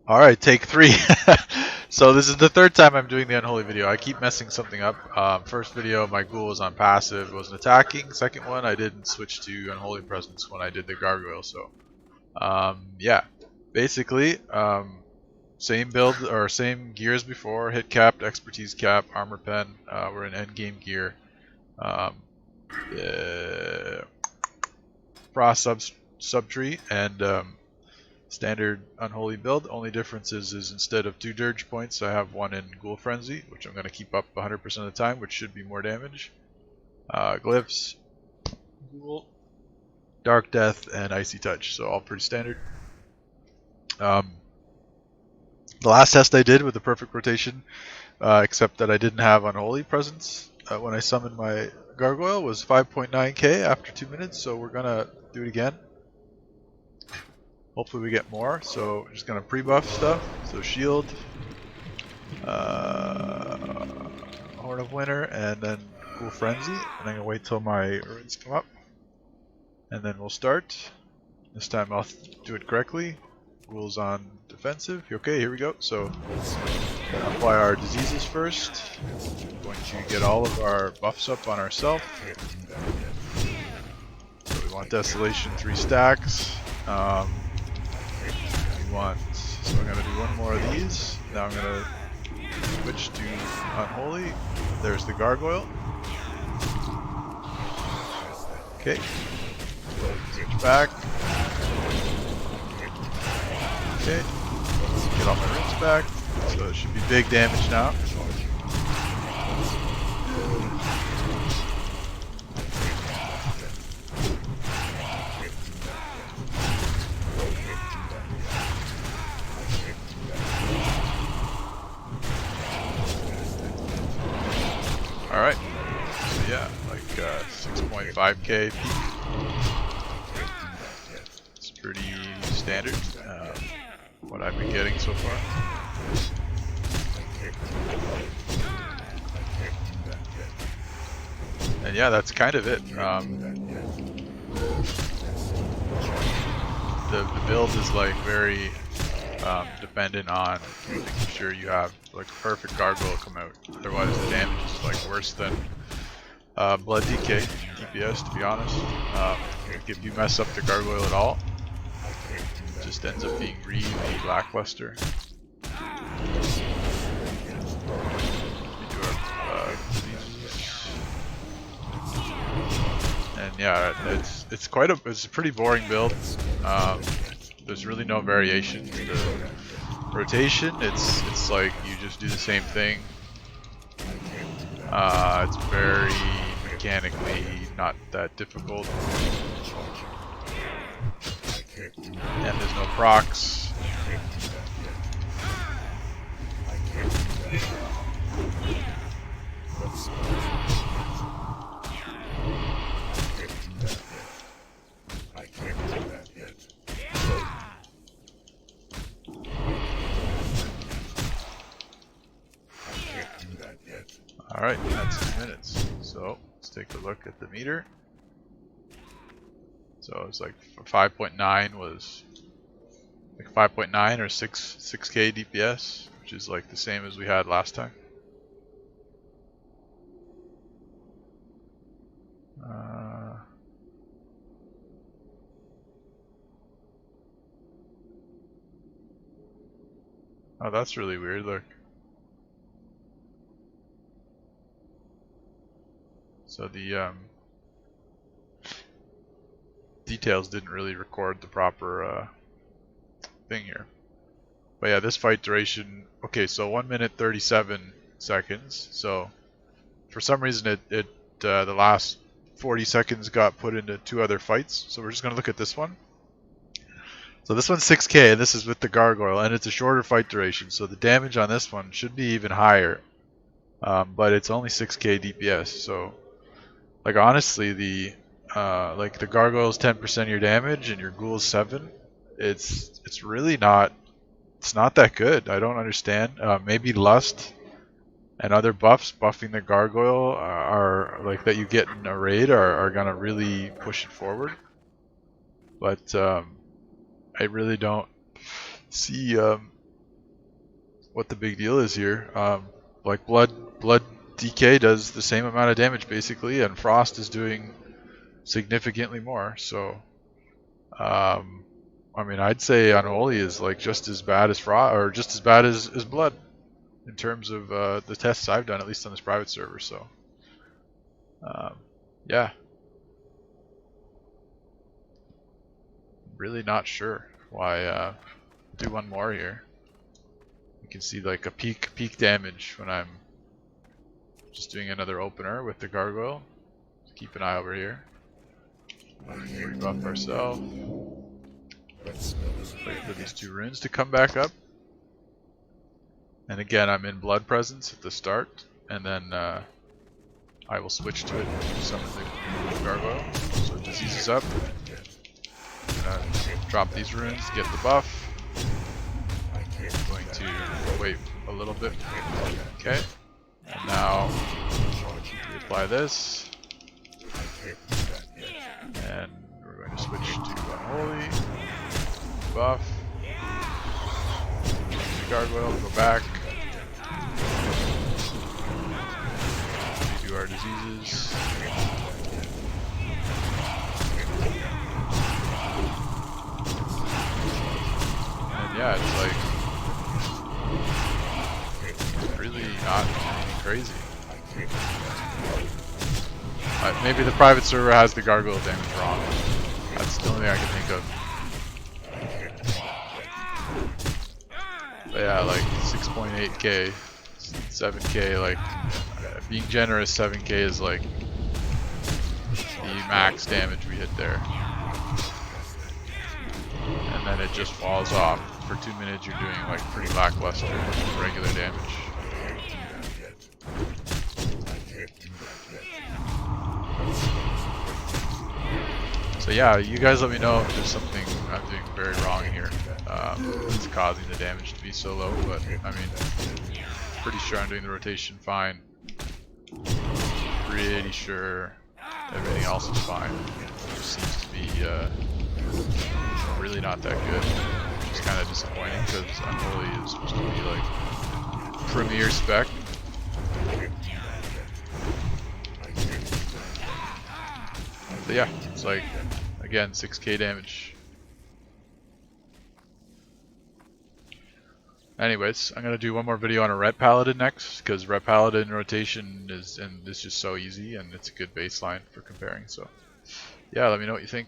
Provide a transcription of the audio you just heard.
Alright, take 3. So this is the third time I'm doing the Unholy video. I keep messing something up. First video, my ghoul was on passive, wasn't attacking. Second one, I didn't switch to Unholy Presence when I did the gargoyle. So, yeah. Basically, same build, or same gear as before. Hit capped, expertise cap, armor pen. We're in endgame gear. Frost subtree, and standard Unholy build. Only difference is instead of 2 dirge points, I have 1 in Ghoul Frenzy, which I'm going to keep up 100% of the time, which should be more damage. Glyphs, Ghoul, Dark Death, and Icy Touch, so all pretty standard. The last test I did with the perfect rotation, except that I didn't have Unholy Presence when I summoned my Gargoyle, was 5.9k after 2 minutes, so we're going to do it again. Hopefully we get more, so we're just gonna pre-buff stuff. So shield, Horn of Winter, and then Ghoul Frenzy. And I'm gonna wait till my runes come up, and then we'll start. This time I'll do it correctly. Ghoul's on defensive. Okay, here we go. So apply our diseases first. We're going to get all of our buffs up on ourselves. So we want Desolation 3 stacks. So I'm going to do one more of these. Now I'm going to switch to Unholy. There's the Gargoyle. Okay. Switch back. Okay. Get all my runes back. So it should be big damage now. Alright, so yeah, like 6.5k peak. It's pretty standard, what I've been getting so far. And yeah, that's kind of it. The build is like very dependent on making sure you have like a perfect gargoyle come out. Otherwise the damage is like worse than Blood DK DPS, to be honest. If you mess up the gargoyle at all, it just ends up being really lackluster. And yeah, it's a pretty boring build. There's really no variation to the rotation. It's like you just do the same thing. It's very mechanically not that difficult, and there's no procs. Alright, that's 2 minutes. So let's take a look at the meter. So it's like 5.9 was like 5.9 or 6k DPS, which is like the same as we had last time. Oh, that's really weird, look. So the details didn't really record the proper thing here. But yeah, this fight duration, okay, so 1 minute 37 seconds. So for some reason the last 40 seconds got put into 2 other fights. So we're just gonna look at this one. So this one's 6k, and this is with the gargoyle, and it's a shorter fight duration. So the damage on this one should be even higher, but it's only 6k DPS. So like honestly, the gargoyle's 10% of your damage and your ghoul's 7. It's really not. It's not that good. I don't understand. Maybe lust and other buffs buffing the gargoyle are like that you get in a raid are gonna really push it forward. But I really don't see what the big deal is here. Like blood DK does the same amount of damage basically, and Frost is doing significantly more. So, I mean, I'd say Unholy is like just as bad as Frost, or just as bad as Blood in terms of the tests I've done, at least on this private server. So, yeah, really not sure why. Do one more here. You can see like a peak damage when I'm just doing another opener with the gargoyle. Keep an eye over here. Rebuff ourselves. Wait for these 2 runes to come back up. And again, I'm in blood presence at the start, and then I will switch to it to summon the gargoyle. So disease is up. Drop these runes, get the buff. I'm going to wait a little bit. Okay. And now we apply this. And we're going to switch to Unholy. Buff. The gargoyle, go back. Redo our diseases. And yeah, it's like really not anything crazy. Maybe the private server has the gargoyle damage wrong. That's the only thing I can think of. But yeah, like 6.8k, 7k, like being generous, 7k is like the max damage we hit there. And then it just falls off. For 2 minutes you're doing like pretty lackluster regular damage. So yeah, you guys let me know if there's something I'm doing very wrong here that's causing the damage to be so low, but I mean, pretty sure I'm doing the rotation fine. Pretty sure everything else is fine. It just seems to be really not that good, which is kind of disappointing because Unholy is supposed to be like premier spec. But yeah, it's like, again, 6k damage. Anyways, I'm going to do one more video on a Ret Paladin next, because Ret Paladin rotation is just so easy, and it's a good baseline for comparing. So yeah, let me know what you think.